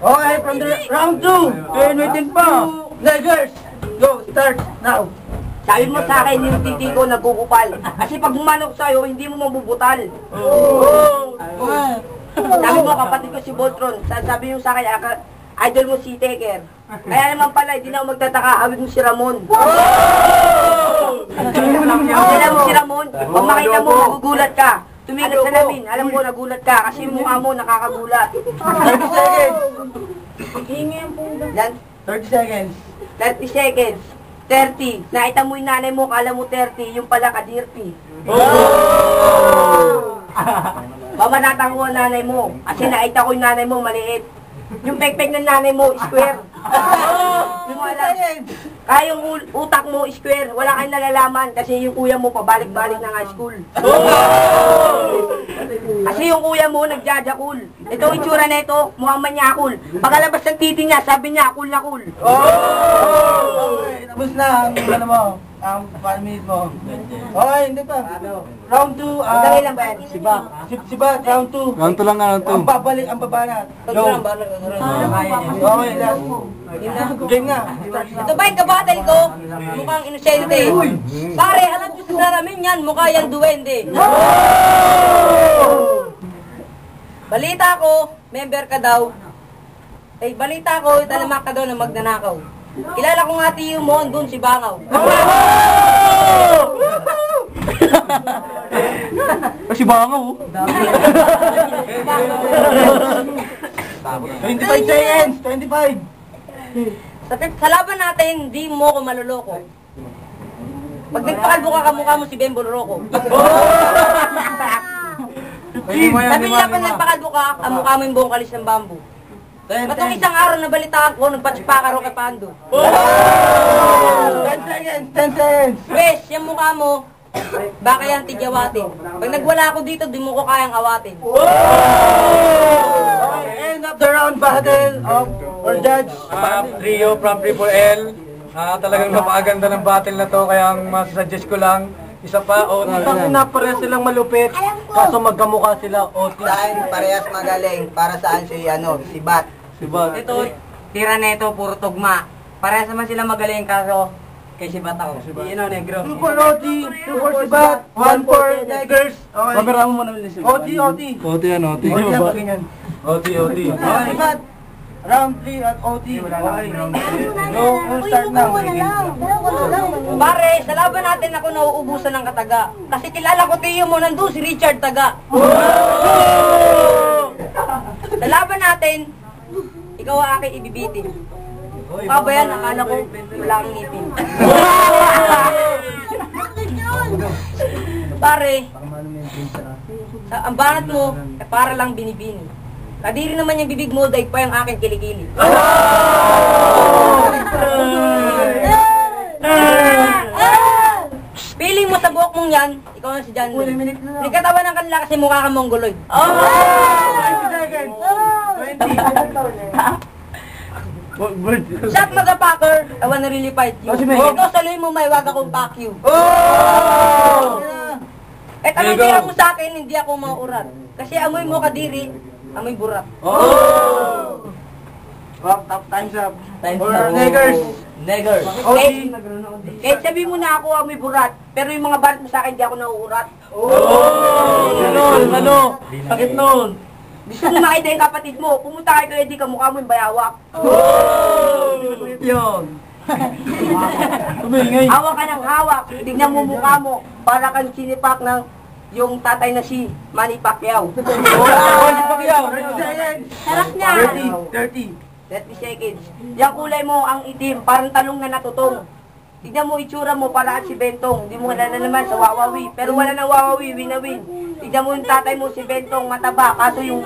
Okay, from the round 2. Waiting pa. Negers, go, start now. Sabi mo sa akin, yung titi ko nagkukupal. Kasi pag bumanok sa'yo, hindi mo mabubutal. Sabi mo, kapatid ko si Voltron, sabi yung sa akin, idol mo si Teker. Kaya naman pala, hindi na ako magtataka, awit mo si Ramon. Alam mo si Ramon, pag makita mo, magugulat ka. Tumingin sa lamin, alam mo, nagulat ka, kasi yung mukha mo nakakagulat. 30 seconds. 30 seconds. 30 seconds. 30. Nakita mo yung nanay mo, kala mo 30, yung pala kadirpi. Mamanatang ko ang nanay mo. Kasi nakita ko yung nanay mo, maliit. Yung pekpek ng nanay mo, square. Hindi mo alam. Kaya yung utak mo, square. Wala kang nalalaman kasi yung kuya mo pabalik-balik ng high school. Kasi yung kuya mo, nagjajakul. Ito ang itsura na ito, mukhang manyakul. Pagkalabas ng titi niya, sabi niya, cool na cool. Okay, tapos na ang ano mo, ang 5 minutes mo. Okay, hindi pa. Round 2, Madali lang ba yan? Siba, round 2. Round 2 lang nga, round 2. Ang babalik, ang babanat. Go. Okay, last. Game na. Ito ba yung kabatal ko? Mukhang inosente. Pare, alam ko sa salamin yan, mukha yan duwende. Balita ko, member ka daw. Balita ko, italamak ka daw na magnanakaw. Kilala ko nga tiyo mo, doon si Bangaw. Kasi Bangaw. 25 seconds, 25. Sa laban natin, di mo ko maluloko. Pag nagpakalbo ka, kamukha mo si Bembo Loroco. Sabi nila pag nagpakalbo ka, kamukha mo yung buong kalis ng bamboo. Batong isang araw na balitaan ko, nagpatspa ka ro kay Pando. 10 seconds, 10 seconds. Wes, yung mukha mo, baka yan tigyawatin. Pag nagwala ako dito, di mo ko kayang awatin. Okay, end of the round battle of our judge. Trio from Triple L. Talagang napakaganda ng battle na to, kaya ang masasuggest ko lang, isa pa, OT. Parehas silang malupit, kaso magkamukha sila, OT. Saan parehas magaling? Para saan si Bat? Ito, tira na ito, puro tugma. Parehas naman sila magaling, kaso kay si Bat ako. Negro. 2 for OT, 2 for Sibat, 1 for Negers. Okay. Kamera mo muna ulit si OT, OT. OT yan, OT. OT, OT. Okay, Sibat. Round 3 at OT. Okay. Go, we'll start now. Pare, sa laban natin ako nauubusan ng kataga. Kasi kilala ko tiyo mo, nandun si Richard Taga. Sa laban natin, ikaw ang aking ibibitin. Pabayan, akala ko wala kang ngipin. Pare, ang banat mo, para lang binibini. Kadiri naman yung bibig mo, daig pa yung aking kilikili. Feeling mo sa buhok mong yan, ikaw na si John Lee. May katawan ng kanila kasi mukha kang mongoloid. 20 seconds. 20. Shot motherfucker, I wanna really fight you. Ikaw saluhin mo, may wag akong pack you. Anong tira mo sa akin, hindi ako mauurat. Kasi amoy mo kadiri, amoy burat. Time's up. Time's For up. Negers. Negers. Kahit sabi mo na ako amoy burat, pero yung mga barat mo sa akin, hindi ako nauurat. Sakit nun. Gusto mo makita yung kapatid mo, pumunta kayo kaya di ka mukha mo yung bayawak. Yun. Tumingay. Hawak ka ng hawak, tignan mo mukha mo, para kang sinipak ng yung tatay na si Manny Pacquiao. Sarap niya. 30 seconds. Yung kulay mo ang itim, parang talong na natutong. Tignan mo itsura mo, parang si Bentong. Hindi mo kilala naman sa Wawawi. Pero wala nang Wawawi, win-na-win. Tignan mo yung tatay mo, si Bentong, mataba. Kaso yung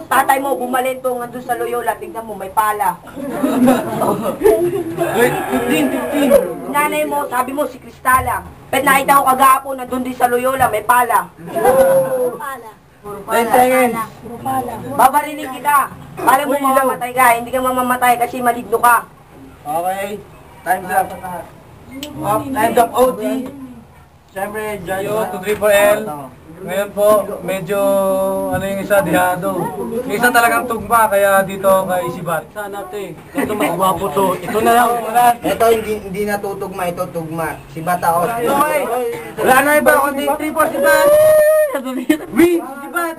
tatay mo, bumalentong, nandun sa Loyola. Tignan mo, may pala. 15. Nanay mo, sabi mo, si Cristala. Pero nakita ko kagapon, nandun din sa Loyola, may pala. 10 seconds. Babarinig kita. Para mo mamamatay ka, hindi ka mamamatay kasi maligno ka. Okay. Time's up. Time's up, OT. Siyempre, Yo, to Triple L. Ngayon po, medyo ano yung isa, dihado. Yung isa talagang tugma, kaya dito kay Sibat. Sana ate, ito mas gwapo to. Ito na lang. Ito hindi natutugma, ito tugma. Si Bat ako. Wala na iba, kundi 3-4 si Bat! Win! Si Bat!